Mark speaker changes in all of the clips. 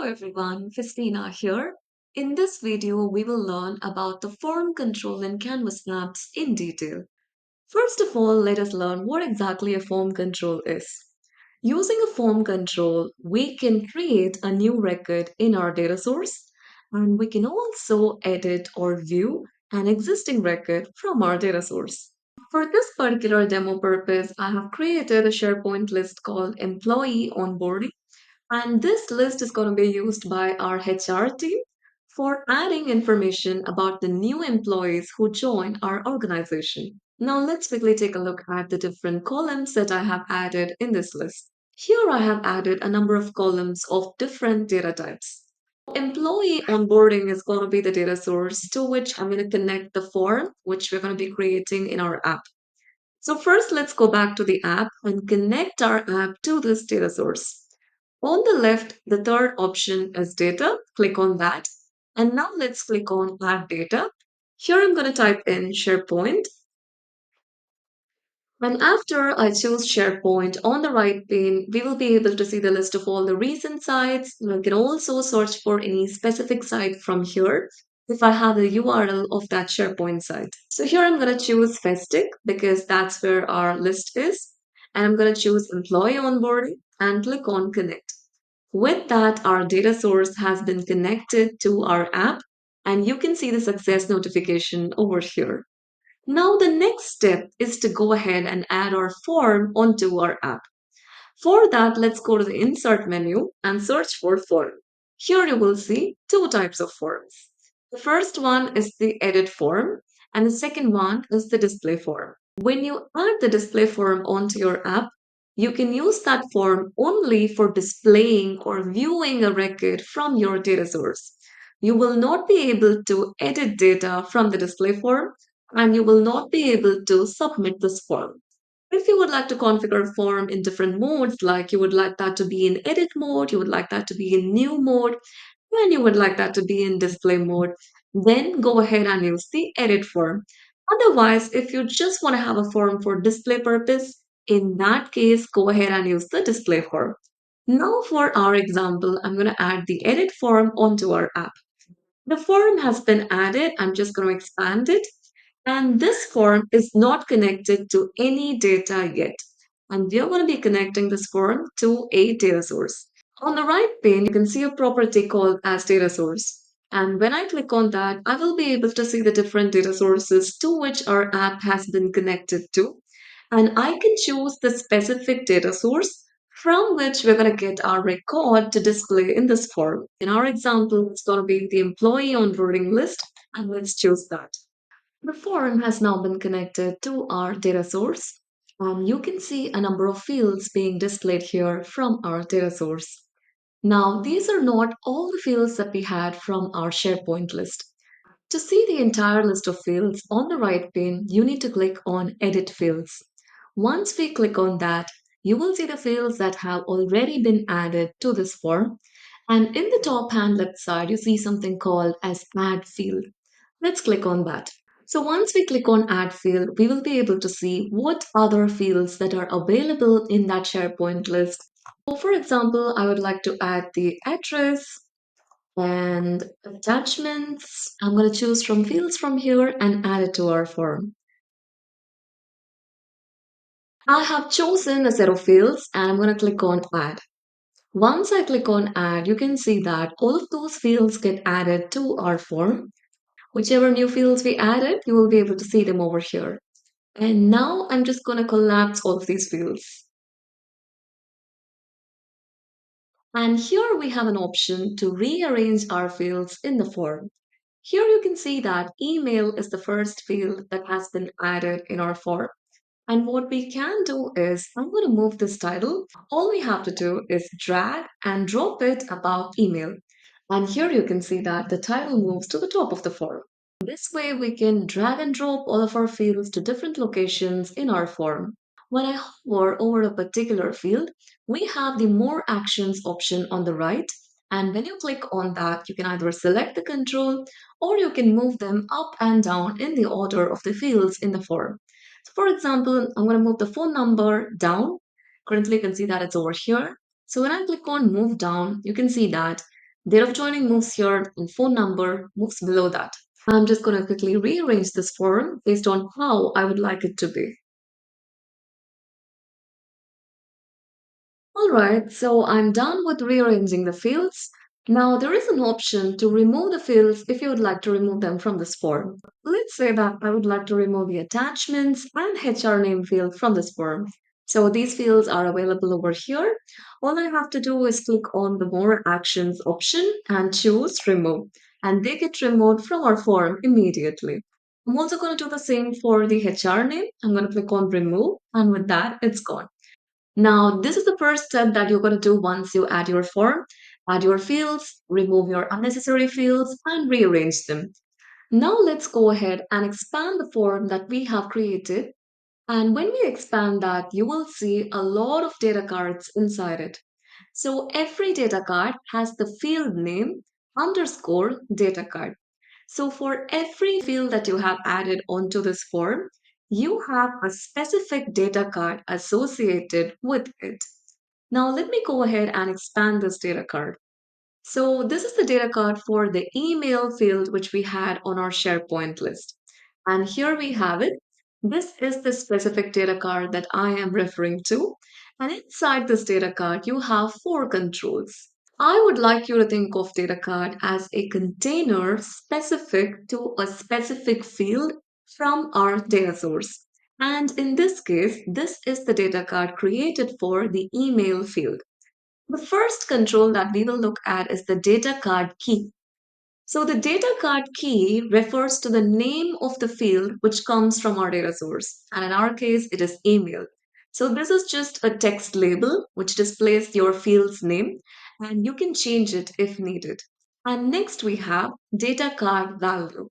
Speaker 1: Hello everyone, Christina here. In this video, we will learn about the form control in Canvas apps in detail. First of all, let us learn what exactly a form control is. Using a form control, we can create a new record in our data source, and we can also edit or view an existing record from our data source. For this particular demo purpose, I have created a SharePoint list called Employee Onboarding, and this list is going to be used by our HR team for adding information about the new employees who join our organization. Now let's quickly take a look at the different columns that I have added in this list. Here I have added a number of columns of different data types. Employee onboarding is going to be the data source to which I'm going to connect the form which we're going to be creating in our app. So first, let's go back to the app and connect our app to this data source. On the left, the third option is data. Click on that. And now let's click on add data. Here I'm going to type in SharePoint. And after I choose SharePoint on the right pane, we will be able to see the list of all the recent sites. We can also search for any specific site from here if I have the URL of that SharePoint site. So here I'm going to choose Festic because that's where our list is. And I'm going to choose Employee Onboarding and click on Connect. With that, our data source has been connected to our app, and you can see the success notification over here. Now, the next step is to go ahead and add our form onto our app. For that, let's go to the Insert menu and search for Form. Here you will see two types of forms. The first one is the Edit form, and the second one is the Display form. When you add the Display form onto your app, you can use that form only for displaying or viewing a record from your data source. You will not be able to edit data from the display form, and you will not be able to submit this form. If you would like to configure form in different modes, like you would like that to be in edit mode, you would like that to be in new mode, and you would like that to be in display mode, then go ahead and use the edit form. Otherwise, if you just want to have a form for display purpose, in that case, go ahead and use the display form. Now for our example, I'm going to add the edit form onto our app. The form has been added. I'm just going to expand it. And this form is not connected to any data yet. And we are going to be connecting this form to a data source. On the right pane, you can see a property called as data source. And when I click on that, I will be able to see the different data sources to which our app has been connected to. And I can choose the specific data source from which we're going to get our record to display in this form. In our example, it's going to be the employee onboarding list, and let's choose that. The form has now been connected to our data source, and you can see a number of fields being displayed here from our data source. Now, these are not all the fields that we had from our SharePoint list. To see the entire list of fields on the right pane, you need to click on Edit Fields. Once we click on that, you will see the fields that have already been added to this form. And in the top hand left side, you see something called as Add Field. Let's click on that. So once we click on Add Field, we will be able to see what other fields that are available in that SharePoint list. So for example, I would like to add the address and attachments. I'm going to choose from fields from here and add it to our form. I have chosen a set of fields and I'm going to click on Add. Once I click on Add, you can see that all of those fields get added to our form. Whichever new fields we added, you will be able to see them over here. And now I'm just going to collapse all of these fields. And here we have an option to rearrange our fields in the form. Here you can see that email is the first field that has been added in our form. And what we can do is, I'm going to move this title. All we have to do is drag and drop it above email. And here you can see that the title moves to the top of the form. This way we can drag and drop all of our fields to different locations in our form. When I hover over a particular field, we have the More Actions option on the right. And when you click on that, you can either select the control or you can move them up and down in the order of the fields in the form. So for example, I'm going to move the phone number down. Currently, you can see that it's over here. So when I click on Move Down, you can see that Date of joining moves here and phone number moves below that. I'm just going to quickly rearrange this form based on how I would like it to be. All right, so I'm done with rearranging the fields. Now there is an option to remove the fields if you would like to remove them from this form. Let's say that I would like to remove the attachments and HR name field from this form. So these fields are available over here. All I have to do is click on the More Actions option and choose Remove. And they get removed from our form immediately. I'm also going to do the same for the HR name. I'm going to click on Remove, and with that, it's gone. Now, this is the first step that you're going to do once you add your form, add your fields, remove your unnecessary fields, and rearrange them. Now, let's go ahead and expand the form that we have created. And when we expand that, you will see a lot of data cards inside it. So every data card has the field name underscore data card. So for every field that you have added onto this form, you have a specific data card associated with it. Now let me go ahead and expand this data card. So this is the data card for the email field which we had on our SharePoint list. And here we have it. This is the specific data card that I am referring to. And inside this data card, you have four controls. I would like you to think of data card as a container specific to a specific field from our data source. And in this case, this is the data card created for the email field. The first control that we will look at is the data card key. So the data card key refers to the name of the field which comes from our data source. And in our case, it is email. So this is just a text label which displays your field's name, and you can change it if needed. And next we have data card value.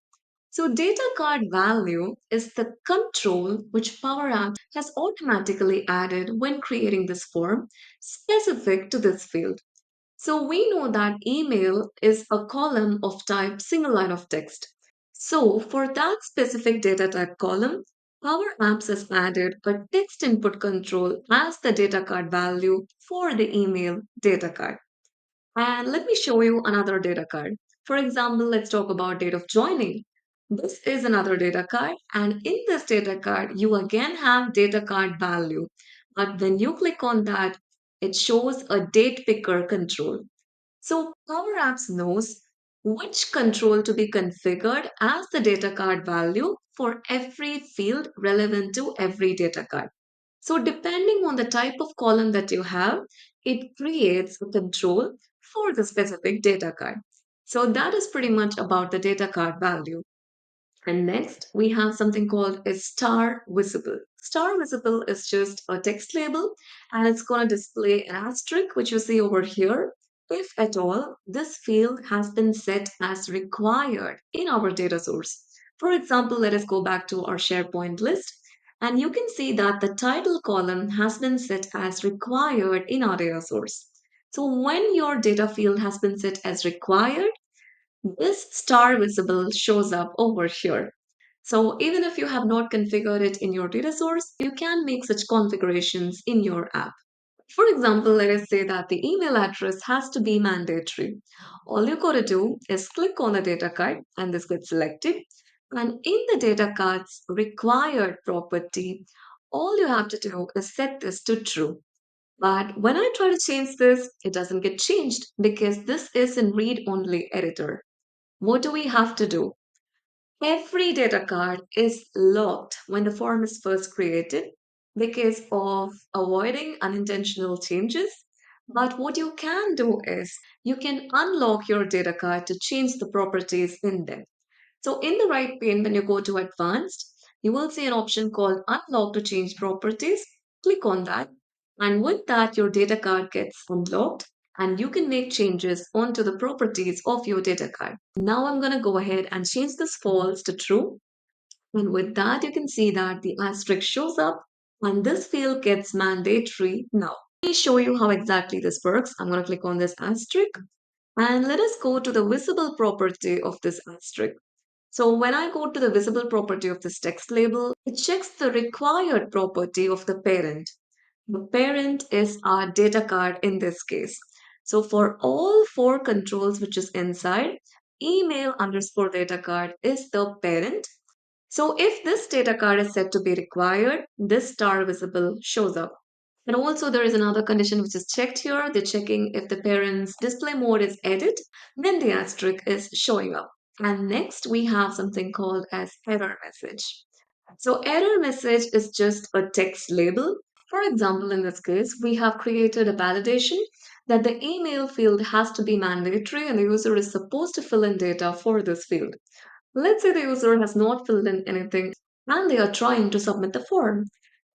Speaker 1: So data card value is the control which Power Apps has automatically added when creating this form specific to this field. So we know that email is a column of type single line of text. So for that specific data type column, Power Apps has added a text input control as the data card value for the email data card. And let me show you another data card. For example, let's talk about date of joining. This is another data card, and in this data card, you again have data card value. But when you click on that, it shows a date picker control. So Power Apps knows which control to be configured as the data card value for every field relevant to every data card. So depending on the type of column that you have, it creates a control for the specific data card. So that is pretty much about the data card value. And next, we have something called a star visible. Star visible is just a text label, and it's going to display an asterisk, which you see over here. If at all, this field has been set as required in our data source. For example, let us go back to our SharePoint list, and you can see that the title column has been set as required in our data source. So when your data field has been set as required, this star visible shows up over here. So even if you have not configured it in your data source, you can make such configurations in your app. For example, let us say that the email address has to be mandatory. All you got to do is click on the data card and this gets selected. And in the data card's required property, all you have to do is set this to true. But when I try to change this, it doesn't get changed because this is in read-only editor. What do we have to do? Every data card is locked when the form is first created because of avoiding unintentional changes. But what you can do is you can unlock your data card to change the properties in them. So in the right pane, when you go to advanced, you will see an option called unlock to change properties. Click on that. And with that, your data card gets unlocked and you can make changes onto the properties of your data card. Now I'm going to go ahead and change this false to true. And with that, you can see that the asterisk shows up and this field gets mandatory now. Let me show you how exactly this works. I'm going to click on this asterisk and let us go to the visible property of this asterisk. So when I go to the visible property of this text label, it checks the required property of the parent. The parent is our data card in this case. So for all four controls which is inside, email underscore data card is the parent. So if this data card is set to be required, this star visible shows up. And also there is another condition which is checked here. They're checking if the parent's display mode is edit, then the asterisk is showing up. And next we have something called as error message. So error message is just a text label. For example, in this case, we have created a validation that the email field has to be mandatory and the user is supposed to fill in data for this field. Let's say the user has not filled in anything and they are trying to submit the form.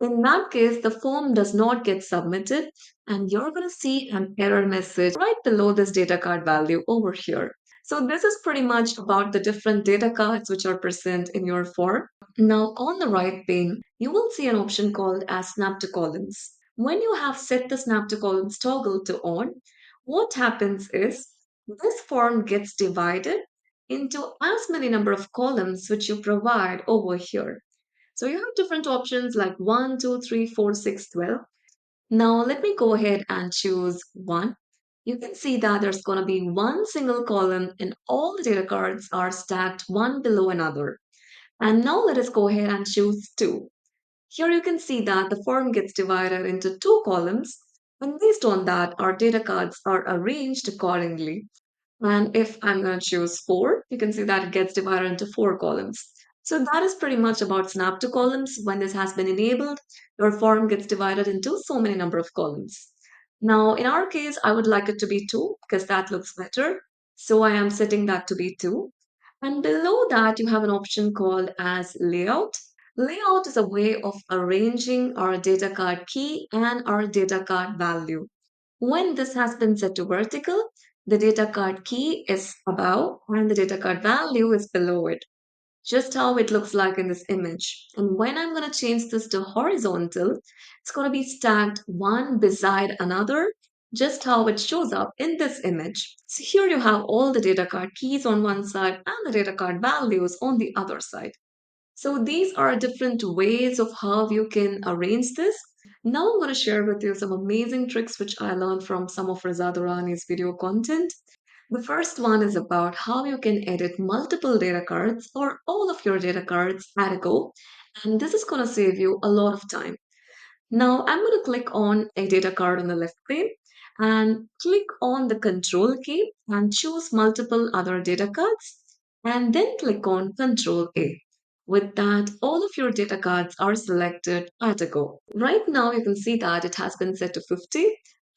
Speaker 1: In that case, the form does not get submitted and you're going to see an error message right below this data card value over here. So this is pretty much about the different data cards which are present in your form. Now on the right pane, you will see an option called as snap to columns. When you have set the snap to columns toggle to on, what happens is this form gets divided into as many number of columns which you provide over here. So you have different options like 1, 2, 3, 4, 6, 12. Now let me go ahead and choose 1. You can see that there's going to be one single column and all the data cards are stacked one below another. And now let us go ahead and choose 2. Here you can see that the form gets divided into 2 columns and based on that our data cards are arranged accordingly. And if I'm going to choose 4, you can see that it gets divided into 4 columns. So that is pretty much about snap to columns. When this has been enabled, your form gets divided into so many number of columns. Now, in our case, I would like it to be 2 because that looks better. So I am setting that to be 2. And below that, you have an option called as layout. Layout is a way of arranging our data card key and our data card value. When this has been set to vertical, the data card key is above and the data card value is below it, just how it looks like in this image. And when I'm going to change this to horizontal, it's going to be stacked one beside another, just how it shows up in this image. So here you have all the data card keys on one side and the data card values on the other side. So these are different ways of how you can arrange this. Now I'm going to share with you some amazing tricks which I learned from some of Riza Durrani's video content. The first one is about how you can edit multiple data cards or all of your data cards at a go. And this is going to save you a lot of time. Now I'm going to click on a data card on the left pane and click on the control key and choose multiple other data cards and then click on control A. With that, all of your data cards are selected at a go. Right now you can see that it has been set to 50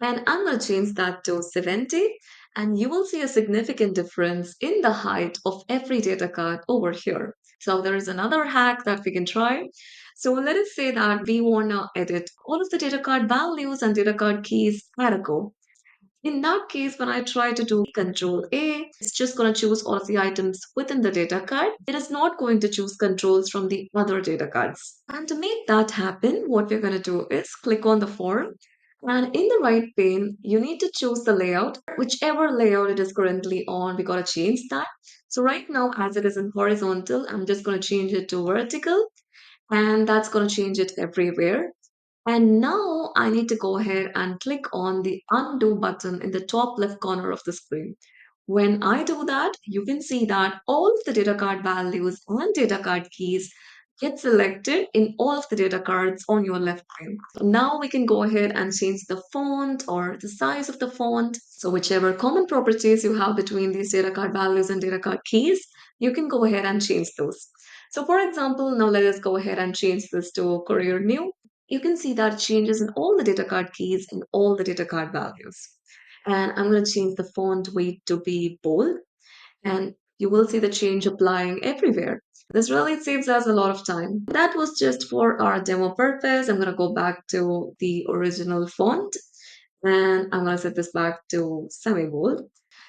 Speaker 1: and I'm going to change that to 70 and you will see a significant difference in the height of every data card over here. So there is another hack that we can try. So let us say that we want to edit all of the data card values and data card keys at a go. In that case, when I try to do Control A, it's just going to choose all of the items within the data card. It is not going to choose controls from the other data cards. And to make that happen, what we're going to do is click on the form. And in the right pane, you need to choose the layout. Whichever layout it is currently on, we got to change that. So right now, as it is in horizontal, I'm just going to change it to vertical. And that's going to change it everywhere. And now I need to go ahead and click on the undo button in the top left corner of the screen. When I do that, you can see that all of the data card values and data card keys get selected in all of the data cards on your left pane. So now we can go ahead and change the font or the size of the font. So whichever common properties you have between these data card values and data card keys, you can go ahead and change those. So for example, now let us go ahead and change this to Career New. You can see that changes in all the data card keys and all the data card values. And I'm going to change the font weight to be bold and you will see the change applying everywhere. This really saves us a lot of time. That was just for our demo purpose. I'm going to go back to the original font and I'm going to set this back to semi-bold.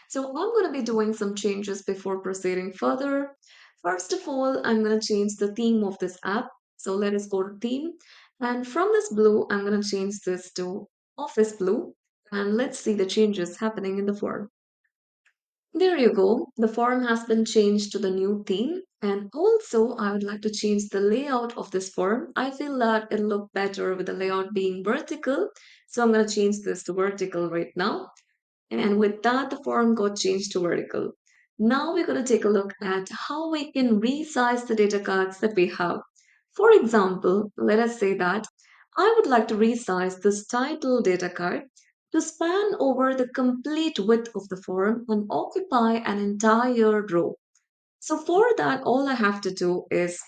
Speaker 1: So I'm going to be doing some changes before proceeding further. First of all, I'm going to change the theme of this app. So let us go to theme. And from this blue, I'm going to change this to office blue. And let's see the changes happening in the form. There you go. The form has been changed to the new theme. And also, I would like to change the layout of this form. I feel that it'll look better with the layout being vertical. So I'm going to change this to vertical right now. And with that, the form got changed to vertical. Now we're going to take a look at how we can resize the data cards that we have. For example, let us say that I would like to resize this title data card to span over the complete width of the form and occupy an entire row. So for that, all I have to do is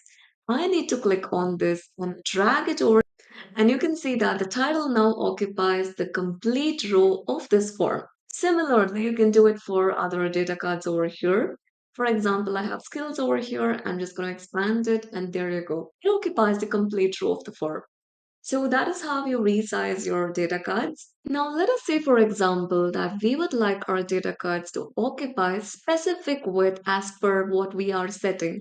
Speaker 1: I need to click on this and drag it over, and you can see that the title now occupies the complete row of this form. Similarly, you can do it for other data cards over here. For example, I have skills over here. I'm just going to expand it, and there you go. It occupies the complete row of the form. So that is how you resize your data cards. Now let us say, for example, that we would like our data cards to occupy specific width as per what we are setting.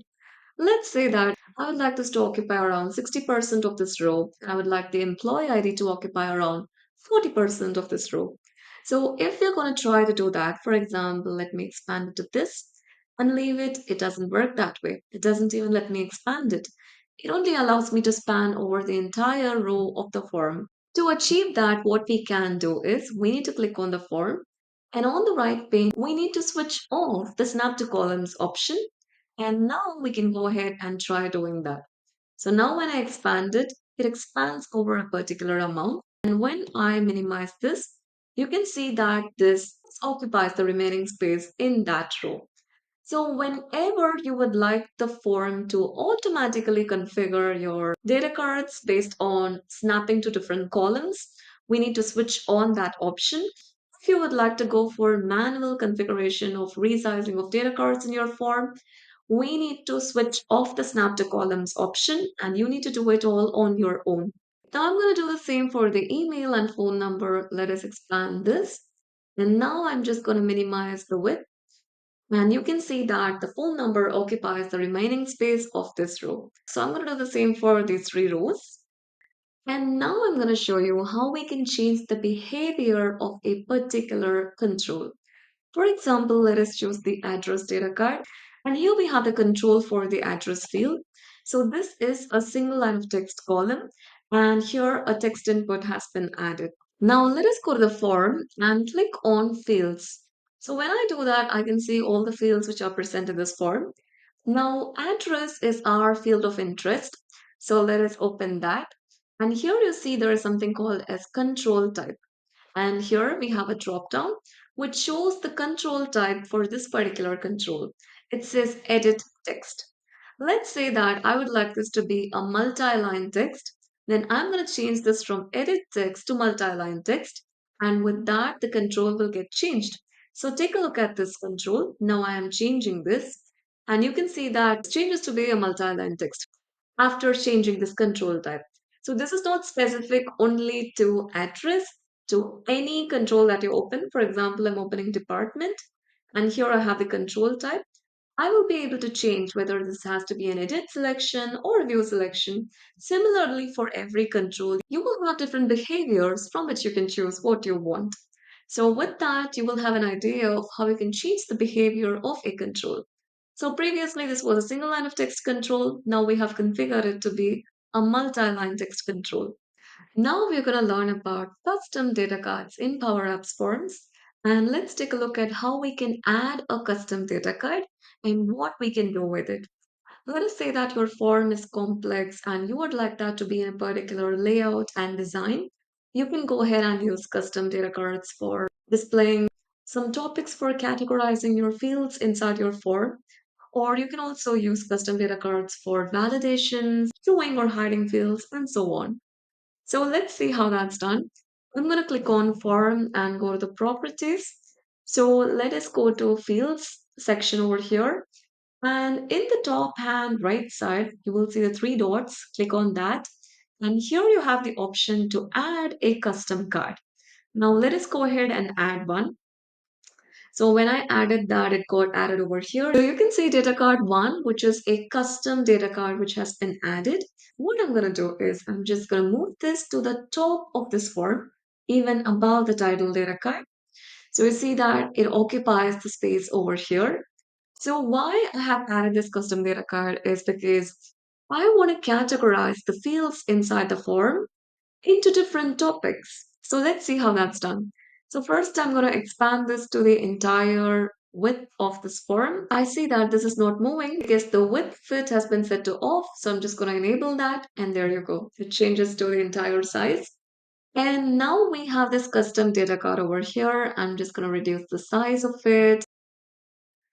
Speaker 1: Let's say that I would like this to occupy around 60% of this row. I would like the employee ID to occupy around 40% of this row. So if you're going to try to do that, for example, let me expand it to this and leave it, it doesn't work that way. It doesn't even let me expand it. It only allows me to span over the entire row of the form. To achieve that, what we can do is we need to click on the form, and on the right pane, we need to switch off the snap to columns option, and now we can go ahead and try doing that. So now when I expand it, it expands over a particular amount. And when I minimize this, you can see that this occupies the remaining space in that row. So whenever you would like the form to automatically configure your data cards based on snapping to different columns, we need to switch on that option. If you would like to go for manual configuration of resizing of data cards in your form, we need to switch off the snap to columns option, and you need to do it all on your own. Now I'm going to do the same for the email and phone number. Let us expand this. And now I'm just going to minimize the width, and you can see that the phone number occupies the remaining space of this row. So I'm going to do the same for these three rows. And now I'm going to show you how we can change the behavior of a particular control. For example, let us choose the address data card. And here we have the control for the address field. So this is a single line of text column. And here a text input has been added. Now let us go to the form and click on fields. So when I do that, I can see all the fields which are present in this form. Now address is our field of interest. So let us open that. And here you see there is something called as control type. And here we have a drop down which shows the control type for this particular control. It says edit text. Let's say that I would like this to be a multi-line text. Then I'm going to change this from edit text to multi-line text. And with that, the control will get changed. So take a look at this control. Now I am changing this. And you can see that it changes to be a multi-line text after changing this control type. So this is not specific only to address, to any control that you open. For example, I'm opening department, and here I have the control type. I will be able to change whether this has to be an edit selection or a view selection. Similarly, for every control, you will have different behaviors from which you can choose what you want. So with that, you will have an idea of how you can change the behavior of a control. So previously, this was a single line of text control. Now we have configured it to be a multi-line text control. Now we're going to learn about custom data cards in Power Apps forms. And let's take a look at how we can add a custom data card and what we can do with it. Let us say that your form is complex and you would like that to be in a particular layout and design. You can go ahead and use custom data cards for displaying some topics for categorizing your fields inside your form. Or you can also use custom data cards for validations, showing or hiding fields, and so on. So let's see how that's done. I'm going to click on form and go to the properties. So let us go to fields section over here. And in the top hand right side, you will see the three dots. Click on that. And here you have the option to add a custom card. Now let us go ahead and add one. So when I added that, it got added over here. So you can see data card one, which is a custom data card which has been added. What I'm going to do is I'm just going to move this to the top of this form, even above the title data card. So you see that it occupies the space over here. So why I have added this custom data card is because I want to categorize the fields inside the form into different topics. So let's see how that's done. So first I'm going to expand this to the entire width of this form. I see that this is not moving because the width fit has been set to off. So I'm just going to enable that and there you go. It changes to the entire size. And now we have this custom data card over here. I'm just going to reduce the size of it.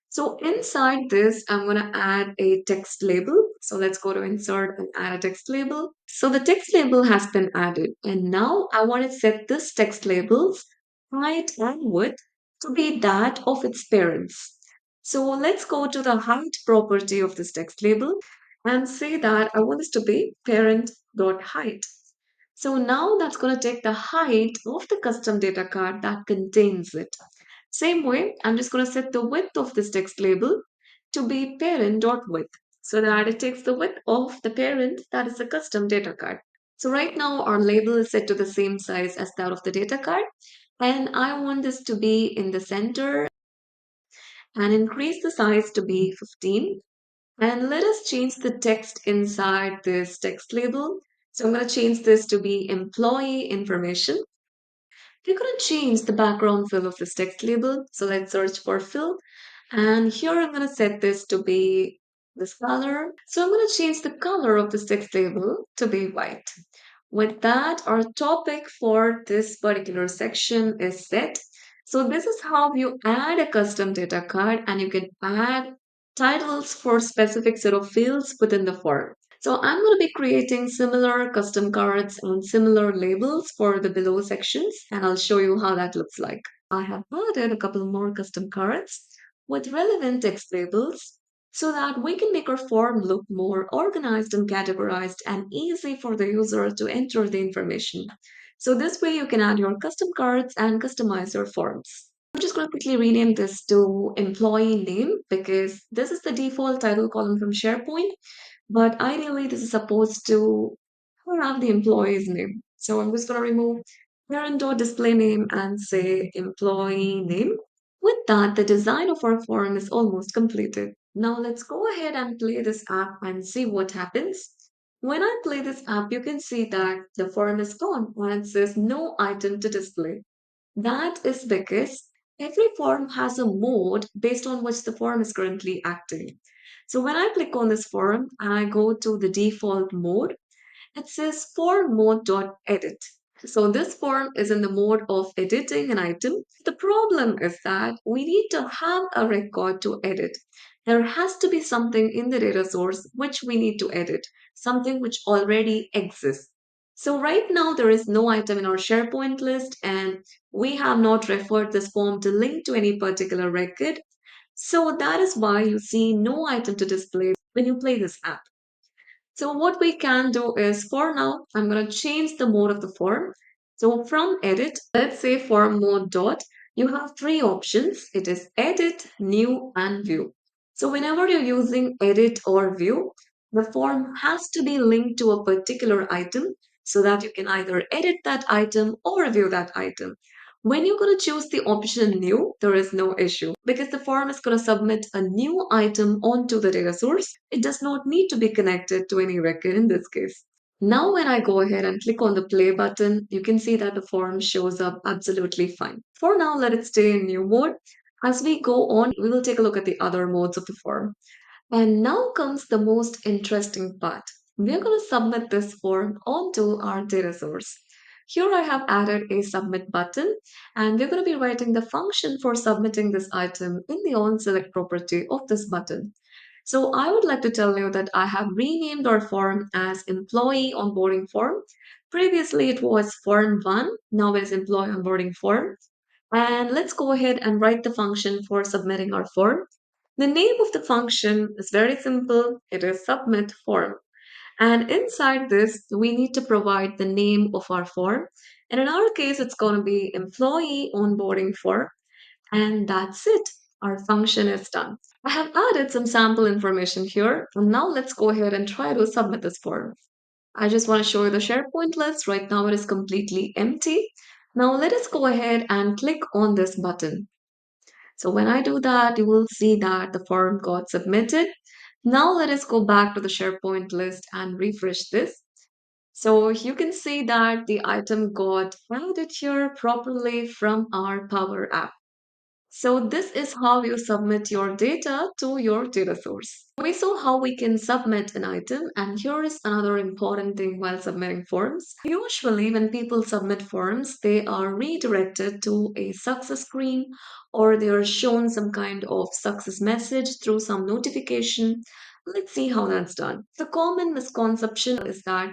Speaker 1: So inside this, I'm going to add a text label. So let's go to insert and add a text label. So the text label has been added. And now I want to set this text label's height and width to be that of its parents. So let's go to the height property of this text label and say that I want this to be parent.height. So now that's going to take the height of the custom data card that contains it. Same way, I'm just going to set the width of this text label to be parent.width so that it takes the width of the parent that is a custom data card. So right now our label is set to the same size as that of the data card and I want this to be in the center and increase the size to be 15 and let us change the text inside this text label. So I'm going to change this to be employee information. We're going to change the background fill of this text label. So let's search for fill. And here I'm going to set this to be this color. So I'm going to change the color of this text label to be white. With that, our topic for this particular section is set. So this is how you add a custom data card and you can add titles for specific set of fields within the form. So I'm going to be creating similar custom cards and similar labels for the below sections and I'll show you how that looks like. I have added a couple more custom cards with relevant text labels so that we can make our form look more organized and categorized and easy for the user to enter the information. So this way you can add your custom cards and customize your forms. I'm just going to quickly rename this to employee name because this is the default title column from SharePoint, but ideally this is supposed to have the employee's name. So I'm just going to remove parent.display name and say employee name. With that, the design of our form is almost completed. Now let's go ahead and play this app and see what happens. When I play this app, you can see that the form is gone and it says no item to display. That is because every form has a mode based on which the form is currently acting. So when I click on this form and I go to the default mode, it says form mode.edit. So this form is in the mode of editing an item. The problem is that we need to have a record to edit. There has to be something in the data source which we need to edit, something which already exists. So right now there is no item in our SharePoint list and we have not referred this form to link to any particular record. So that is why you see no item to display when you play this app. So what we can do is for now, I'm going to change the mode of the form. So from edit, let's say form mode dot, you have three options. It is edit, new and view. So whenever you're using edit or view, the form has to be linked to a particular item so that you can either edit that item or view that item. When you're going to choose the option new, there is no issue because the form is going to submit a new item onto the data source. It does not need to be connected to any record in this case. Now, when I go ahead and click on the play button, you can see that the form shows up absolutely fine. For now, let it stay in new mode. As we go on, we will take a look at the other modes of the form. And now comes the most interesting part. We're going to submit this form onto our data source. Here I have added a submit button and we're going to be writing the function for submitting this item in the onSelect property of this button. So I would like to tell you that I have renamed our form as employee onboarding form. Previously it was form 1, now it is employee onboarding form. And let's go ahead and write the function for submitting our form. The name of the function is very simple. It is submit form. And inside this, we need to provide the name of our form. And in our case, it's going to be employee onboarding form. And that's it. Our function is done. I have added some sample information here. And now let's go ahead and try to submit this form. I just want to show you the SharePoint list. Right now, it is completely empty. Now let us go ahead and click on this button. So when I do that, you will see that the form got submitted. Now let us go back to the SharePoint list and refresh this. So you can see that the item got added here properly from our Power App. So this is how you submit your data to your data source. We saw how we can submit an item, and here is another important thing while submitting forms. Usually, when people submit forms, they are redirected to a success screen or they are shown some kind of success message through some notification. Let's see how that's done. The common misconception is that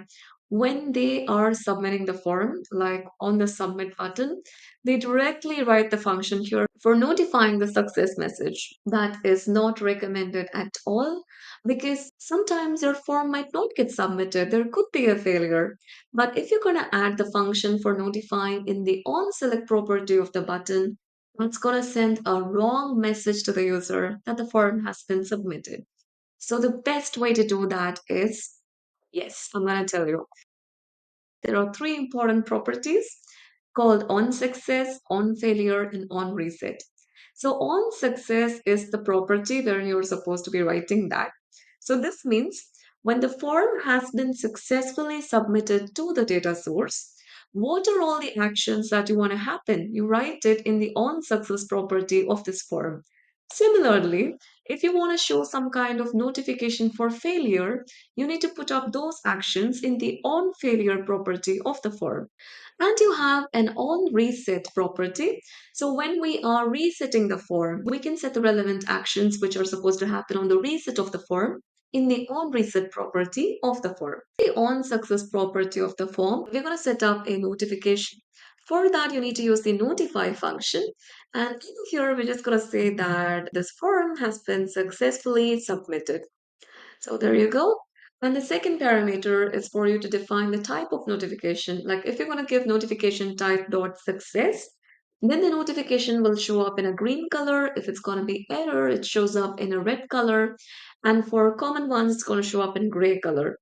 Speaker 1: when they are submitting the form, like on the submit button, they directly write the function here for notifying the success message. That is not recommended at all because sometimes your form might not get submitted. There could be a failure. But if you're going to add the function for notifying in the on select property of the button, that's going to send a wrong message to the user that the form has been submitted. So the best way to do that is, yes, I'm going to tell you. There are three important properties called on success, on failure, and on reset. So, on success is the property where you're supposed to be writing that. So, this means when the form has been successfully submitted to the data source, what are all the actions that you want to happen? You write it in the on success property of this form. Similarly, if you want to show some kind of notification for failure, you need to put up those actions in the on failure property of the form. And you have an on reset property. So when we are resetting the form, we can set the relevant actions which are supposed to happen on the reset of the form in the on reset property of the form. The on success property of the form, we're going to set up a notification. For that, you need to use the notify function. And here we're just going to say that this form has been successfully submitted. So there you go. And the second parameter is for you to define the type of notification. Like if you're going to give notification type dot success, then the notification will show up in a green color. If it's going to be error, it shows up in a red color. And for common ones, it's going to show up in gray color.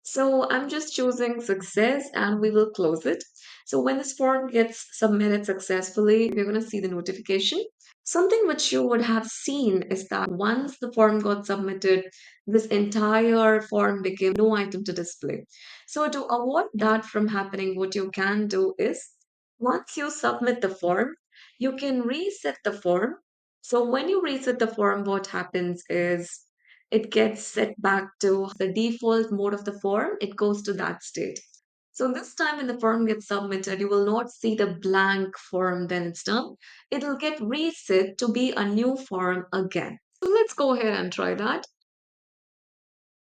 Speaker 1: So I'm just choosing success and we will close it. So when this form gets submitted successfully, we're going to see the notification. Something which you would have seen is that once the form got submitted, this entire form became no item to display. So to avoid that from happening, what you can do is once you submit the form, you can reset the form. So when you reset the form, what happens is it gets set back to the default mode of the form. It goes to that state. So this time when the form gets submitted, you will not see the blank form then it's done. It'll get reset to be a new form again. So let's go ahead and try that.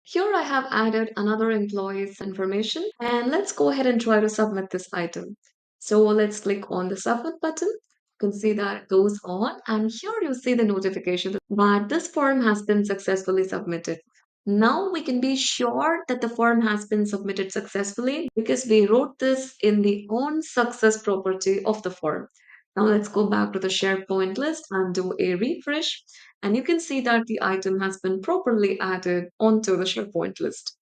Speaker 1: Here I have added another employee's information and let's go ahead and try to submit this item. So let's click on the submit button. You can see that it goes on and here you see the notification that this form has been successfully submitted. Now we can be sure that the form has been submitted successfully because we wrote this in the on success property of the form. Now let's go back to the SharePoint list and do a refresh. And you can see that the item has been properly added onto the SharePoint list.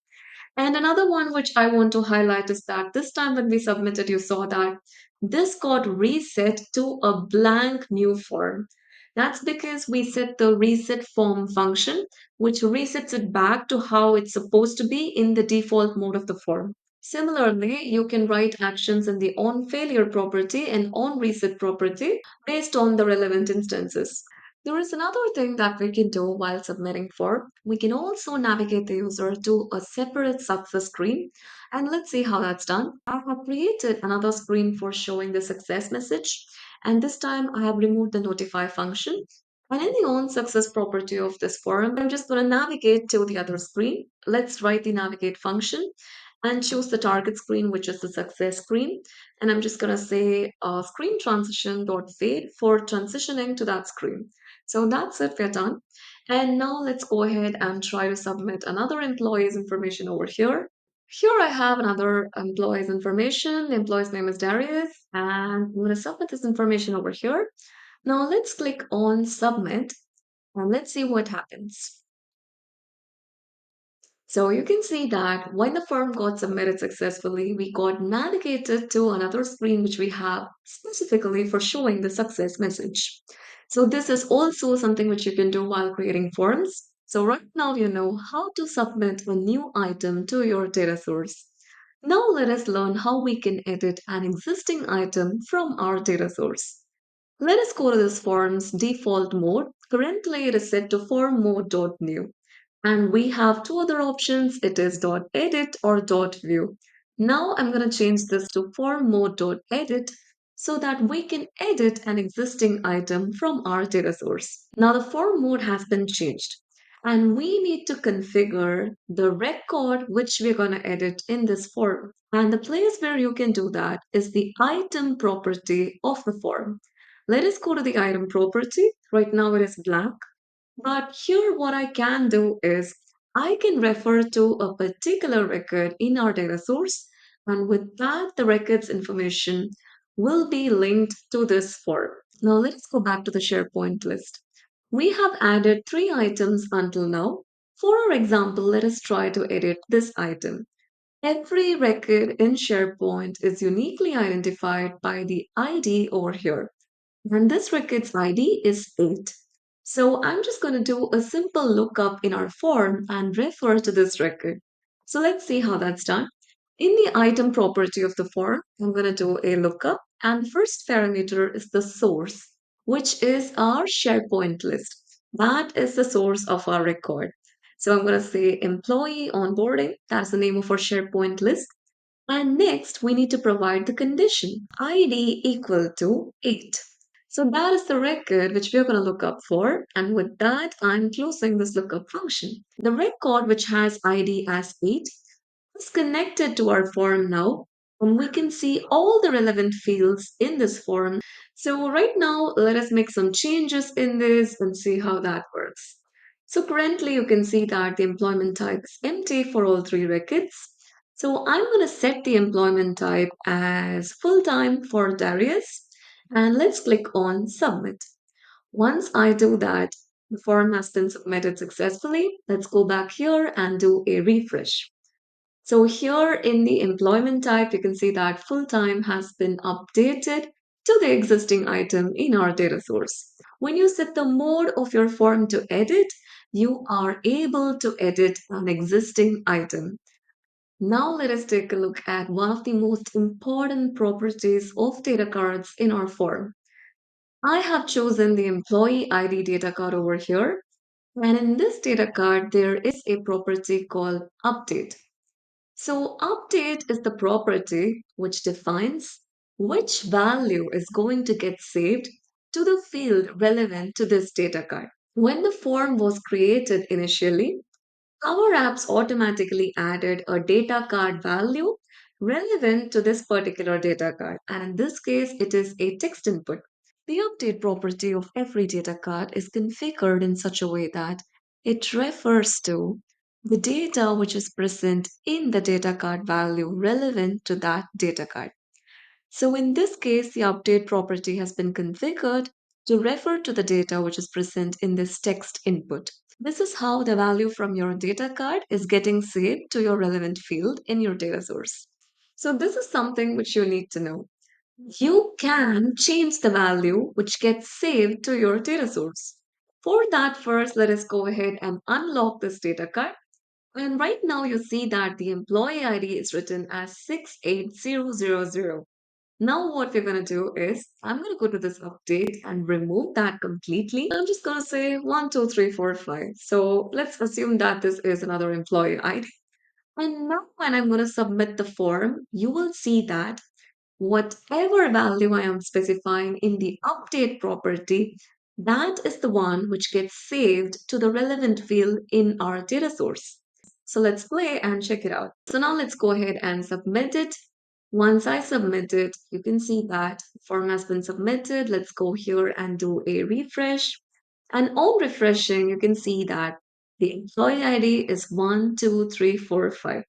Speaker 1: And another one which I want to highlight is that this time when we submitted, you saw that this got reset to a blank new form. That's because we set the reset form function, which resets it back to how it's supposed to be in the default mode of the form. Similarly, you can write actions in the on failure property and on reset property based on the relevant instances. There is another thing that we can do while submitting form. We can also navigate the user to a separate success screen. And let's see how that's done. I have created another screen for showing the success message. And this time I have removed the notify function. And in the on success property of this form, I'm just going to navigate to the other screen. Let's write the navigate function and choose the target screen, which is the success screen. And I'm just going to say screen transition dot fade for transitioning to that screen. So that's it, we're done. And now let's go ahead and try to submit another employee's information over here. Here I have another employee's information. The employee's name is Darius, and I'm going to submit this information over here. Now let's click on submit and let's see what happens. So you can see that when the form got submitted successfully, we got navigated to another screen which we have specifically for showing the success message. So this is also something which you can do while creating forms. So right now you know how to submit a new item to your data source. Now let us learn how we can edit an existing item from our data source. Let us go to this form's default mode. Currently it is set to form mode.new. And we have two other options. It is .edit or .view. Now I'm going to change this to form mode.edit so that we can edit an existing item from our data source. Now the form mode has been changed and we need to configure the record which we're going to edit in this form. And the place where you can do that is the item property of the form. Let us go to the item property. Right now it is blank. But here, what I can do is I can refer to a particular record in our data source, and with that, the record's information will be linked to this form. Now, let's go back to the SharePoint list. We have added three items until now. For our example, let us try to edit this item. Every record in SharePoint is uniquely identified by the ID over here. And this record's ID is 8. So I'm just going to do a simple lookup in our form and refer to this record. So let's see how that's done. In the item property of the form, I'm going to do a lookup, and the first parameter is the source, which is our SharePoint list. That is the source of our record. So I'm going to say employee onboarding. That's the name of our SharePoint list. And next, we need to provide the condition ID equal to 8. So that is the record which we are going to look up for. And with that, I'm closing this lookup function. The record which has ID as 8 is connected to our form now. And we can see all the relevant fields in this form. So right now, let us make some changes in this and see how that works. So currently, you can see that the employment type is empty for all three records. So I'm going to set the employment type as full-time for Darius and let's click on submit. Once I do that, the form has been submitted successfully. Let's go back here and do a refresh. So here in the employment type, you can see that full-time has been updated to the existing item in our data source. When you set the mode of your form to edit, you are able to edit an existing item. Now let us take a look at one of the most important properties of data cards in our form. I have chosen the employee ID data card over here. And in this data card, there is a property called update. So update is the property which defines which value is going to get saved to the field relevant to this data card. When the form was created initially, our apps automatically added a data card value relevant to this particular data card. And in this case, it is a text input. The update property of every data card is configured in such a way that it refers to the data which is present in the data card value relevant to that data card. So in this case, the update property has been configured to refer to the data which is present in this text input. This is how the value from your data card is getting saved to your relevant field in your data source. So this is something which you need to know. You can change the value which gets saved to your data source. For that, first, let us go ahead and unlock this data card. And right now you see that the employee ID is written as 68000. Now what we're going to do is I'm going to go to this update and remove that completely. I'm just going to say 12345. So let's assume that this is another employee ID. And now when I'm going to submit the form, you will see that whatever value I am specifying in the update property, that is the one which gets saved to the relevant field in our data source. So let's play and check it out. So now let's go ahead and submit it. Once I submit it, you can see that the form has been submitted. Let's go here and do a refresh. And on refreshing, you can see that the employee ID is 12345.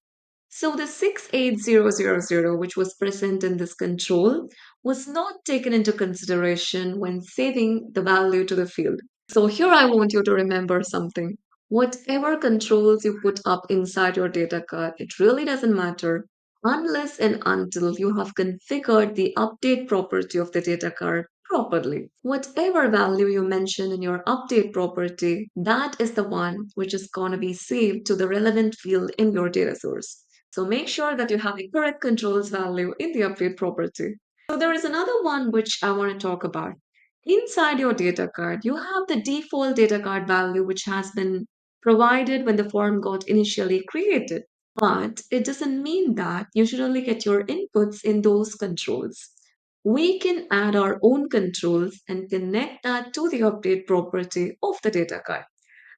Speaker 1: So the 68000, which was present in this control, was not taken into consideration when saving the value to the field. So here I want you to remember something. Whatever controls you put up inside your data card, it really doesn't matter unless and until you have configured the update property of the data card properly. Whatever value you mention in your update property, that is the one which is going to be saved to the relevant field in your data source. So make sure that you have the correct controls value in the update property. So there is another one which I want to talk about. Inside your data card, you have the default data card value which has been provided when the form got initially created. But it doesn't mean that you should only get your inputs in those controls. We can add our own controls and connect that to the update property of the data card.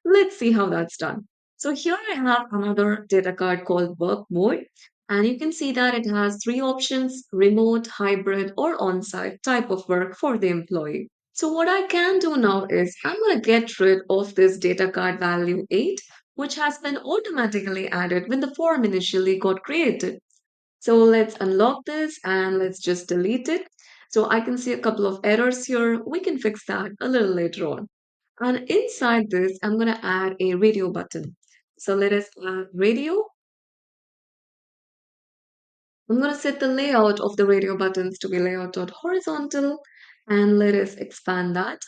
Speaker 1: Let's see how that's done. So here I have another data card called work mode, and you can see that it has three options: remote, hybrid, or on-site type of work for the employee. So what I can do now is I'm going to get rid of this data card value 8, which has been automatically added when the form initially got created. So let's unlock this and let's just delete it. So I can see a couple of errors here. We can fix that a little later on. And inside this, I'm going to add a radio button. So let us add radio. I'm going to set the layout of the radio buttons to be layout.horizontal and let us expand that.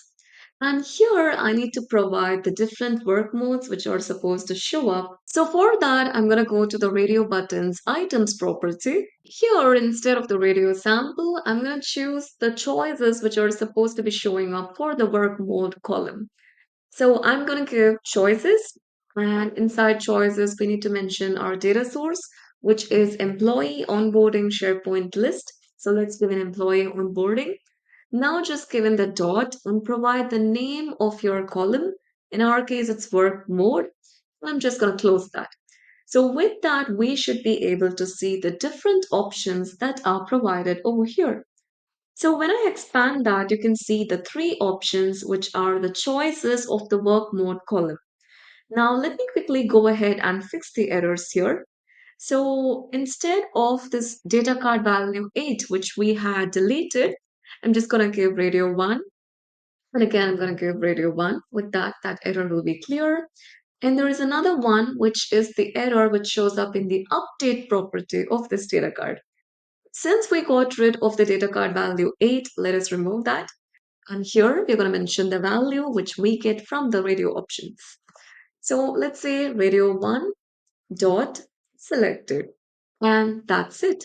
Speaker 1: And here I need to provide the different work modes which are supposed to show up. So for that, I'm going to go to the radio buttons items property. Here, instead of the radio sample, I'm going to choose the choices which are supposed to be showing up for the work mode column. So I'm going to give choices, and inside choices, we need to mention our data source, which is employee onboarding SharePoint list. So let's give an employee onboarding. Now just give in the dot and provide the name of your column. In our case, it's work mode. I'm just going to close that. So with that, we should be able to see the different options that are provided over here. So when I expand that, you can see the three options, which are the choices of the work mode column. Now let me quickly go ahead and fix the errors here. So instead of this data card value 8, which we had deleted, I'm just going to give radio 1. And again, I'm going to give radio 1. With that, that error will be clear. And there is another one, which is the error which shows up in the update property of this data card. Since we got rid of the data card value 8, let us remove that. And here we're going to mention the value which we get from the radio options. So let's say radio 1 dot selected. And that's it.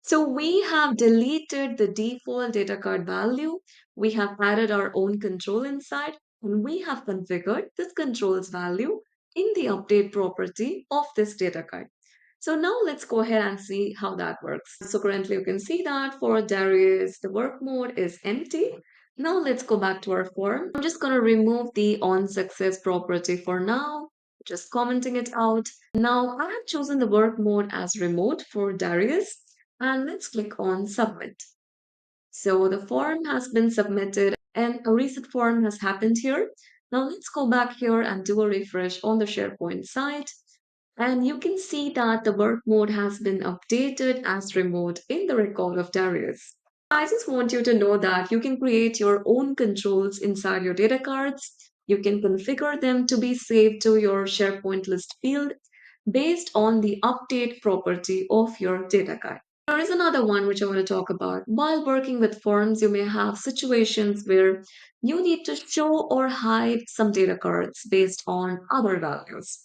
Speaker 1: So we have deleted the default data card value. We have added our own control inside, and we have configured this controls value in the update property of this data card. So now let's go ahead and see how that works. So currently you can see that for Darius, the work mode is empty. Now let's go back to our form. I'm just going to remove the on success property for now, just commenting it out. Now I have chosen the work mode as remote for Darius, and let's click on submit. So the form has been submitted and a reset form has happened here. Now let's go back here and do a refresh on the SharePoint site. And you can see that the work mode has been updated as remote in the record of Darius. I just want you to know that you can create your own controls inside your data cards. You can configure them to be saved to your SharePoint list field based on the update property of your data card. There is another one which I want to talk about. While working with forms, you may have situations where you need to show or hide some data cards based on other values.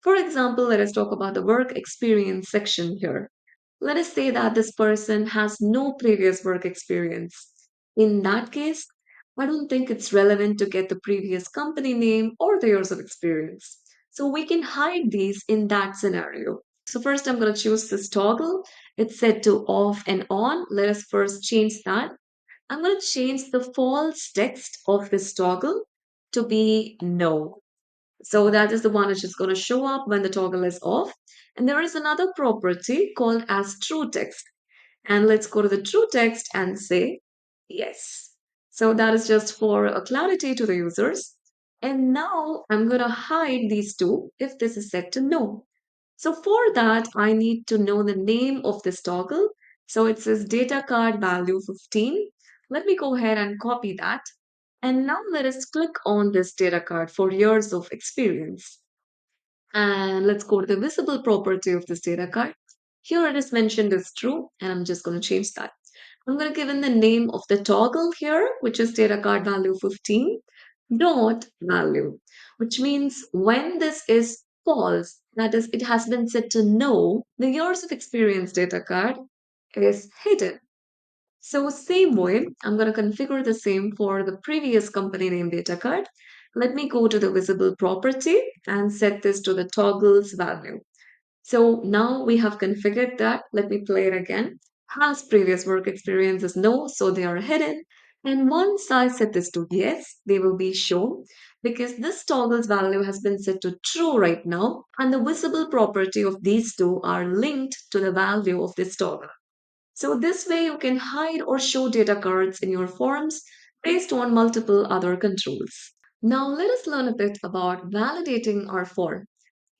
Speaker 1: For example, let us talk about the work experience section here. Let us say that this person has no previous work experience. In that case, I don't think it's relevant to get the previous company name or the years of experience. So we can hide these in that scenario. So first I'm going to choose this toggle. It's set to off and on. Let us first change that. I'm going to change the false text of this toggle to be no. So that is the one which is going to show up when the toggle is off. And there is another property called as true text. And let's go to the true text and say yes. So that is just for a clarity to the users. And now I'm going to hide these two if this is set to no. So for that, I need to know the name of this toggle. So it says data card value 15. Let me go ahead and copy that. And now let us click on this data card for years of experience. And let's go to the visible property of this data card. Here it is mentioned as true, and I'm just going to change that. I'm going to give in the name of the toggle here, which is data card value 15 dot value, which means when this is false, that is, it has been set to no, the years of experience data card is hidden. So same way, I'm going to configure the same for the previous company name data card. Let me go to the visible property and set this to the toggles value. So now we have configured that. Let me play it again. Has previous work experience is no, so they are hidden. And once I set this to yes, they will be shown because this toggles value has been set to true right now, and the visible property of these two are linked to the value of this toggle. So this way you can hide or show data cards in your forms based on multiple other controls. Now let us learn a bit about validating our form.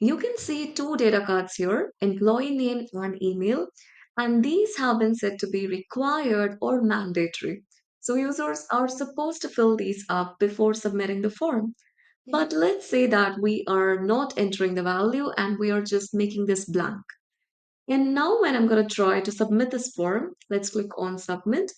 Speaker 1: You can see two data cards here, employee name and email, and these have been set to be required or mandatory. So users are supposed to fill these up before submitting the form. But let's say that we are not entering the value and we are just making this blank. And now when I'm going to try to submit this form, let's click on submit.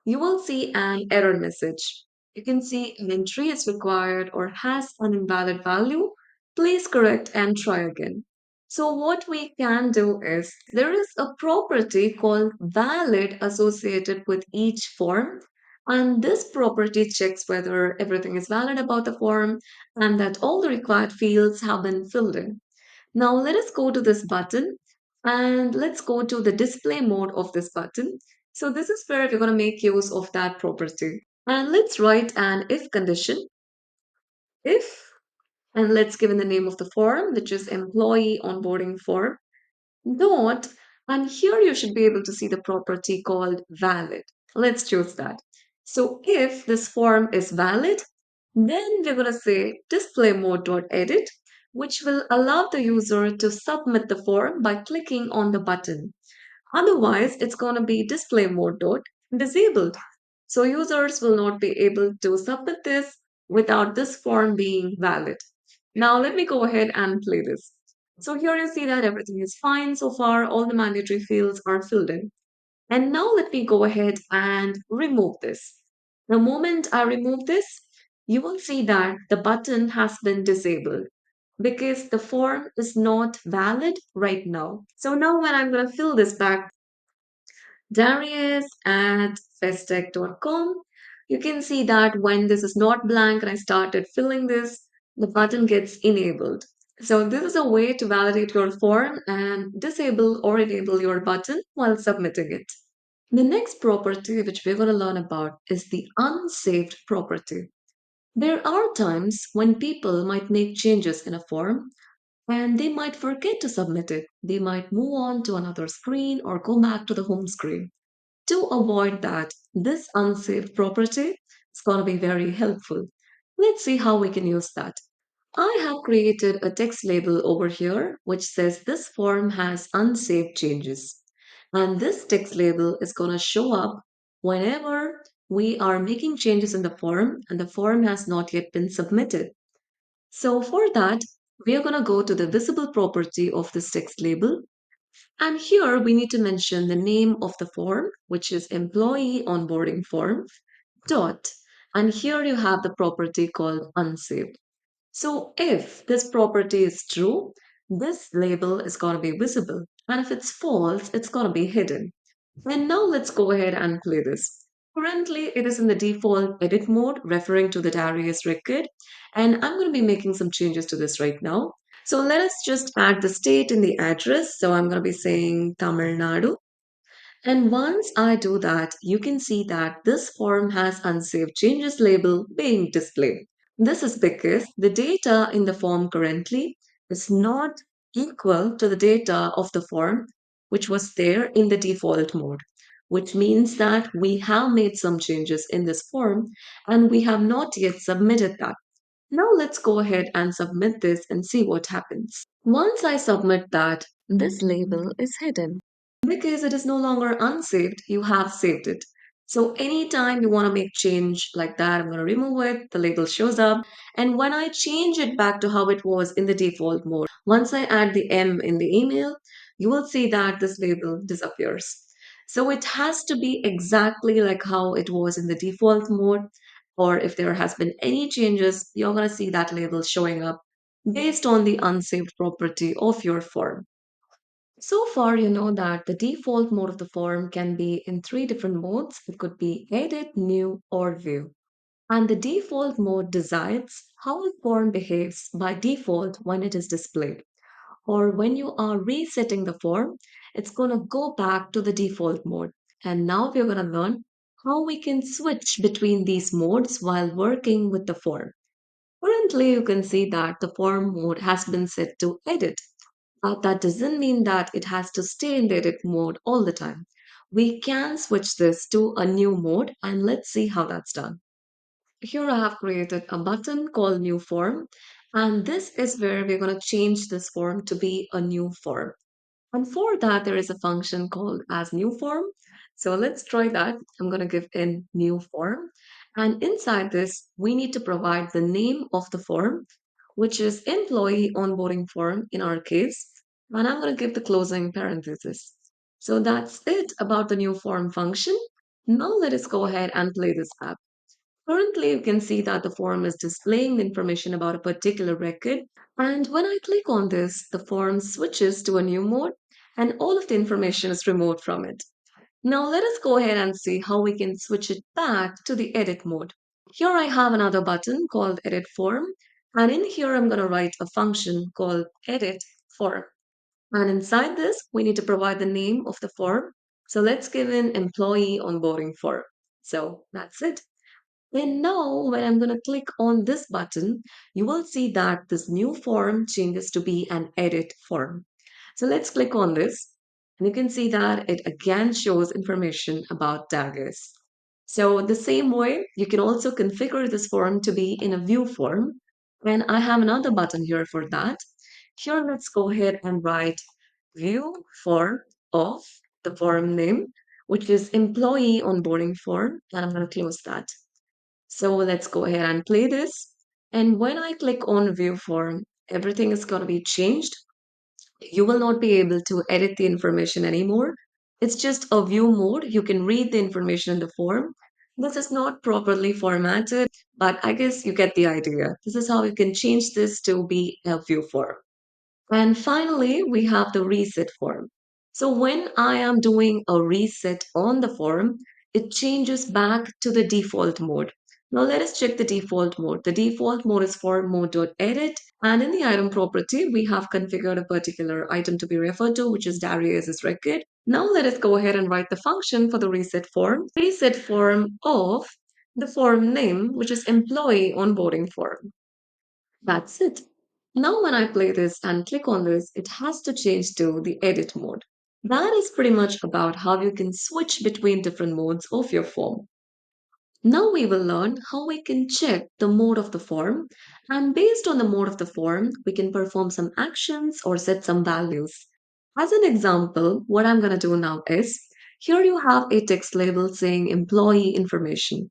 Speaker 1: You will see an error message. You can see an entry is required or has an invalid value. Please correct and try again. So what we can do is there is a property called valid associated with each form. And this property checks whether everything is valid about the form and that all the required fields have been filled in. Now let us go to this button and let's go to the display mode of this button. So this is where we're going to make use of that property. And let's write an if condition. If, and let's give in the name of the form, which is employee onboarding form, dot, and here you should be able to see the property called valid. Let's choose that. So if this form is valid, then we're going to say display mode.edit, which will allow the user to submit the form by clicking on the button. Otherwise, it's going to be display mode.disabled. So users will not be able to submit this without this form being valid. Now let me go ahead and play this. So here you see that everything is fine so far. All the mandatory fields are filled in. And now let me go ahead and remove this. The moment I remove this, you will see that the button has been disabled because the form is not valid right now. So now when I'm going to fill this back, Darius at festech.com, you can see that when this is not blank and I started filling this, the button gets enabled. So this is a way to validate your form and disable or enable your button while submitting it. The next property which we're going to learn about is the unsaved property. There are times when people might make changes in a form and they might forget to submit it. They might move on to another screen or go back to the home screen. To avoid that, this unsaved property is going to be very helpful. Let's see how we can use that. I have created a text label over here which says this form has unsaved changes. And this text label is going to show up whenever we are making changes in the form and the form has not yet been submitted. So for that, we are going to go to the visible property of this text label. And here we need to mention the name of the form, which is employee onboarding form, dot. And here you have the property called unsaved. So if this property is true, this label is going to be visible. And if it's false, it's going to be hidden. And now let's go ahead and play this. Currently, it is in the default edit mode, referring to the Darius record. And I'm going to be making some changes to this right now. So let us just add the state in the address. So I'm going to be saying Tamil Nadu. And once I do that, you can see that this form has unsaved changes label being displayed. This is because the data in the form currently is not equal to the data of the form which was there in the default mode, which means that we have made some changes in this form and we have not yet submitted that. Now let's go ahead and submit this and see what happens. Once I submit that, this label is hidden. Because it is no longer unsaved, you have saved it. So anytime you want to make change like that, I'm going to remove it, the label shows up. And when I change it back to how it was in the default mode, once I add the M in the email, you will see that this label disappears. So it has to be exactly like how it was in the default mode, or if there has been any changes, you're going to see that label showing up based on the unsaved property of your form. So far, you know that the default mode of the form can be in three different modes. It could be edit, new, or view. And the default mode decides how a form behaves by default when it is displayed. Or when you are resetting the form, it's going to go back to the default mode. And now we're going to learn how we can switch between these modes while working with the form. Currently, you can see that the form mode has been set to edit. But that doesn't mean that it has to stay in the edit mode all the time. We can switch this to a new mode and let's see how that's done. Here I have created a button called new form, and this is where we're going to change this form to be a new form. And for that, there is a function called as new form. So let's try that. I'm going to give in new form. And inside this, we need to provide the name of the form, which is employee onboarding form in our case. And I'm going to give the closing parenthesis. So that's it about the new form function. Now let us go ahead and play this app. Currently, you can see that the form is displaying the information about a particular record. And when I click on this, the form switches to a new mode and all of the information is removed from it. Now let us go ahead and see how we can switch it back to the edit mode. Here I have another button called edit form. And in here, I'm going to write a function called edit form. And inside this, we need to provide the name of the form. So let's give in employee onboarding form. So that's it. And now when I'm going to click on this button, you will see that this new form changes to be an edit form. So let's click on this and you can see that it again shows information about Darius. So the same way, you can also configure this form to be in a view form. And I have another button here for that. Here, let's go ahead and write view form of the form name, which is employee onboarding form. And I'm going to close that. So let's go ahead and play this. And when I click on view form, everything is going to be changed. You will not be able to edit the information anymore. It's just a view mode. You can read the information in the form. This is not properly formatted, but I guess you get the idea. This is how you can change this to be a view form. And finally, we have the reset form. So when I am doing a reset on the form, it changes back to the default mode. Now let us check the default mode. The default mode is form mode.edit. And in the item property, we have configured a particular item to be referred to, which is Darius's record. Now let us go ahead and write the function for the reset form. Reset form of the form name, which is employee onboarding form. That's it. Now when I play this and click on this, it has to change to the edit mode. That is pretty much about how you can switch between different modes of your form. Now we will learn how we can check the mode of the form, and based on the mode of the form, we can perform some actions or set some values. As an example, what I'm going to do now is, here you have a text label saying employee information.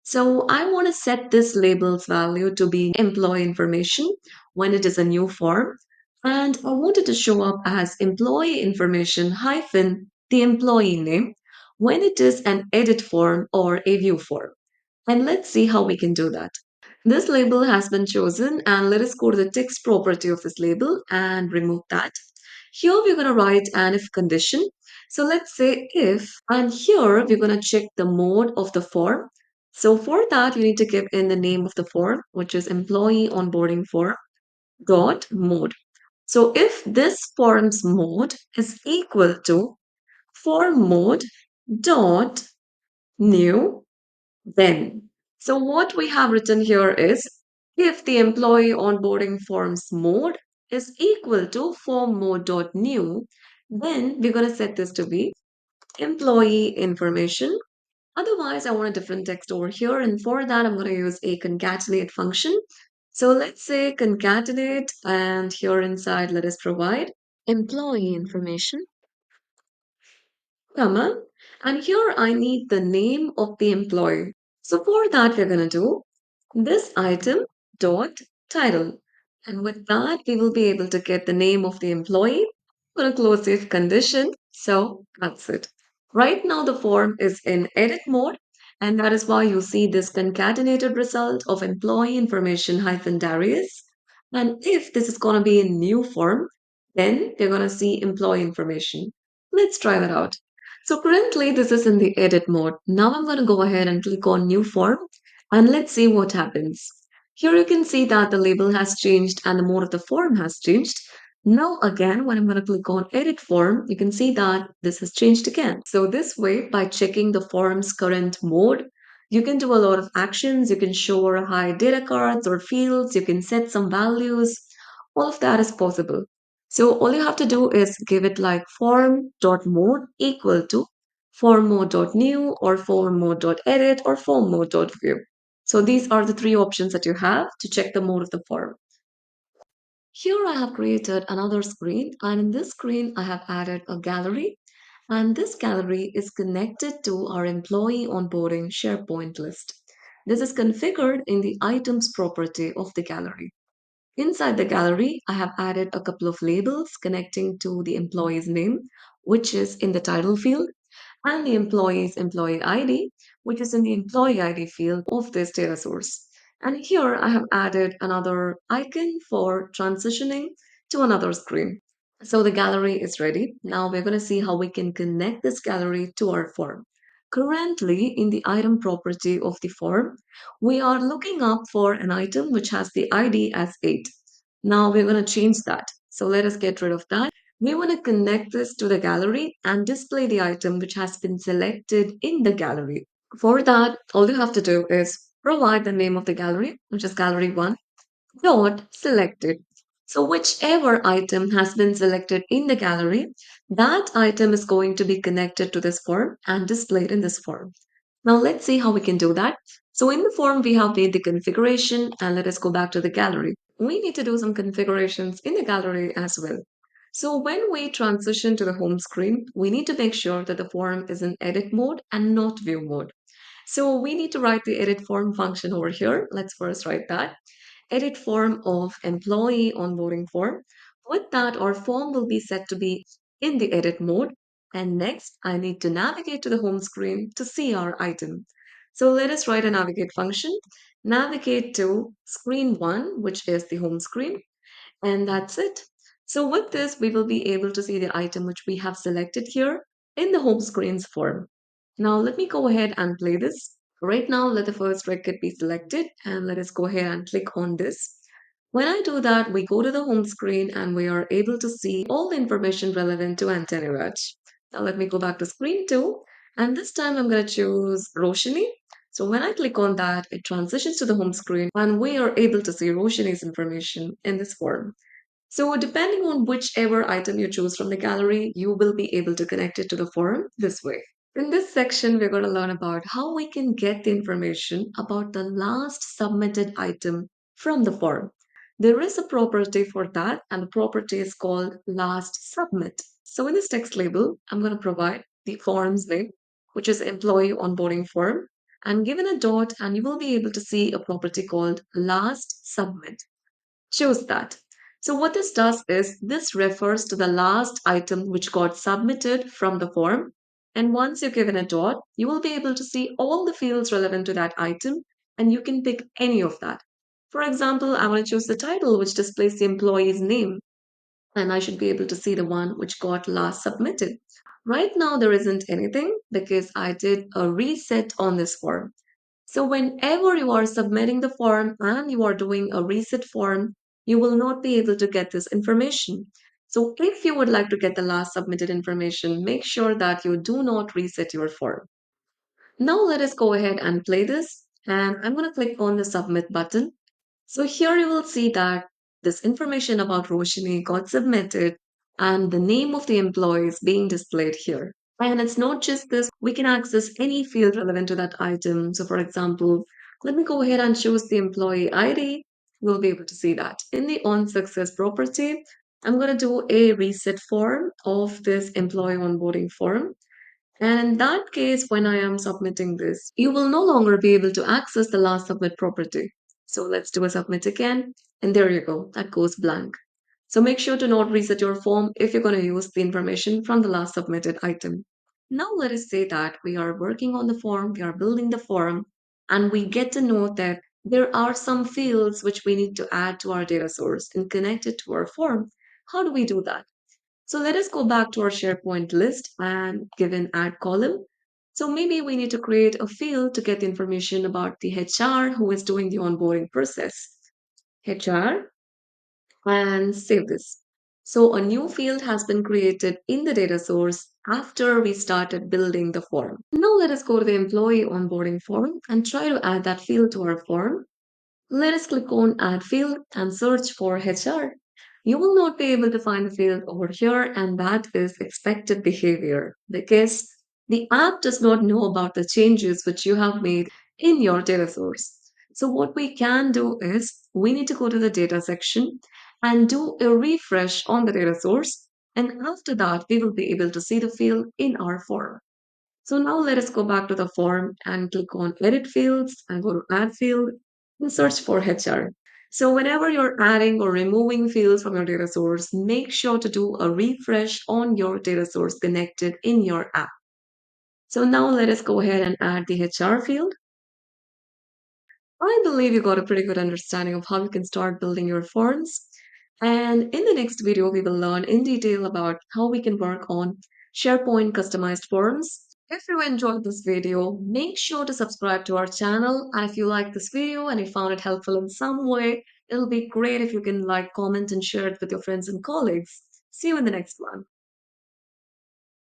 Speaker 1: So I want to set this label's value to be employee information when it is a new form. And I want it to show up as employee information hyphen the employee name when it is an edit form or a view form. And let's see how we can do that. This label has been chosen and let us go to the text property of this label and remove that. Here we're going to write an if condition. So let's say if, and here we're going to check the mode of the form. So for that, you need to give in the name of the form, which is employee onboarding form dot mode. So if this form's mode is equal to form mode dot new then. So what we have written here is if the employee onboarding forms mode is equal to form mode.new, then we're going to set this to be employee information. Otherwise, I want a different text over here. And for that, I'm going to use a concatenate function. So let's say concatenate, and here inside, let us provide employee information, comma, and here I need the name of the employee. So for that, we're going to do this item dot title. And with that, we will be able to get the name of the employee. I'm going to close if condition. So that's it. Right now, the form is in edit mode. And that is why you see this concatenated result of employee information hyphen Darius. And if this is going to be a new form, then we're going to see employee information. Let's try that out. So currently this is in the edit mode. Now I'm going to go ahead and click on new form and let's see what happens. Here you can see that the label has changed and the mode of the form has changed. Now again, when I'm going to click on edit form, you can see that this has changed again. So this way, by checking the form's current mode, you can do a lot of actions. You can show or hide data cards or fields. You can set some values. All of that is possible. So all you have to do is give it like form.mode equal to form.mode.new or form.mode.edit or form.mode.view. So these are the three options that you have to check the mode of the form. Here I have created another screen, and in this screen I have added a gallery, and this gallery is connected to our employee onboarding SharePoint list. This is configured in the items property of the gallery. Inside the gallery, I have added a couple of labels connecting to the employee's name, which is in the title field, and the employee's employee ID, which is in the employee ID field of this data source. And here I have added another icon for transitioning to another screen. So the gallery is ready. Now we're going to see how we can connect this gallery to our form. Currently, in the item property of the form, we are looking up for an item which has the ID as 8. Now we're going to change that. So let us get rid of that. We want to connect this to the gallery and display the item which has been selected in the gallery. For that, all you have to do is provide the name of the gallery, which is gallery 1, dot selected. So whichever item has been selected in the gallery, that item is going to be connected to this form and displayed in this form. Now let's see how we can do that. So in the form, we have made the configuration and let us go back to the gallery. We need to do some configurations in the gallery as well. So when we transition to the home screen, we need to make sure that the form is in edit mode and not view mode. So we need to write the edit form function over here. Let's first write that edit form of employee onboarding form. With that, our form will be set to be in the edit mode. And next, I need to navigate to the home screen to see our item. So let us write a navigate function. Navigate to screen 1, which is the home screen. And that's it. So with this, we will be able to see the item which we have selected here in the home screen's form. Now let me go ahead and play this. Right now, let the first record be selected and let us go ahead and click on this. When I do that, we go to the home screen and we are able to see all the information relevant to Antaniraj. Now let me go back to screen 2 and this time I'm going to choose Roshini. So when I click on that, it transitions to the home screen and we are able to see Roshini's information in this form. So depending on whichever item you choose from the gallery, you will be able to connect it to the form this way. In this section, we're going to learn about how we can get the information about the last submitted item from the form. There is a property for that, and the property is called LastSubmit. So in this text label, I'm going to provide the form's name, which is employee onboarding form, and given a dot, and you will be able to see a property called LastSubmit. Choose that. So what this does is this refers to the last item which got submitted from the form. And once you're given a dot, you will be able to see all the fields relevant to that item and you can pick any of that. For example, I want to choose the title which displays the employee's name and I should be able to see the one which got last submitted. Right now, there isn't anything because I did a reset on this form. So whenever you are submitting the form and you are doing a reset form, you will not be able to get this information. So if you would like to get the last submitted information, make sure that you do not reset your form. Now let us go ahead and play this. And I'm going to click on the submit button. So here you will see that this information about Roshini got submitted and the name of the employee is being displayed here. And it's not just this, we can access any field relevant to that item. So for example, let me go ahead and choose the employee ID. We'll be able to see that. In the on success property, I'm going to do a reset form of this employee onboarding form. And in that case, when I am submitting this, you will no longer be able to access the last submit property. So let's do a submit again. And there you go, that goes blank. So make sure to not reset your form if you're going to use the information from the last submitted item. Now let us say that we are working on the form, we are building the form, and we get to know that there are some fields which we need to add to our data source and connect it to our form. How do we do that? So let us go back to our SharePoint list and give an add column. So maybe we need to create a field to get information about the HR who is doing the onboarding process. HR and save this. So a new field has been created in the data source after we started building the form. Now let us go to the employee onboarding form and try to add that field to our form. Let us click on Add Field and search for HR. You will not be able to find the field over here, and that is expected behavior because the app does not know about the changes which you have made in your data source. So, what we can do is we need to go to the data section and do a refresh on the data source, and after that, we will be able to see the field in our form. So now let us go back to the form and click on Edit Fields and go to Add Field and search for HR. So whenever you're adding or removing fields from your data source, make sure to do a refresh on your data source connected in your app. So now let us go ahead and add the HR field. I believe you got a pretty good understanding of how you can start building your forms. And in the next video, we will learn in detail about how we can work on SharePoint customized forms. If you enjoyed this video, make sure to subscribe to our channel. And if you like this video and you found it helpful in some way, it'll be great if you can like, comment, and share it with your friends and colleagues. See you in the next one.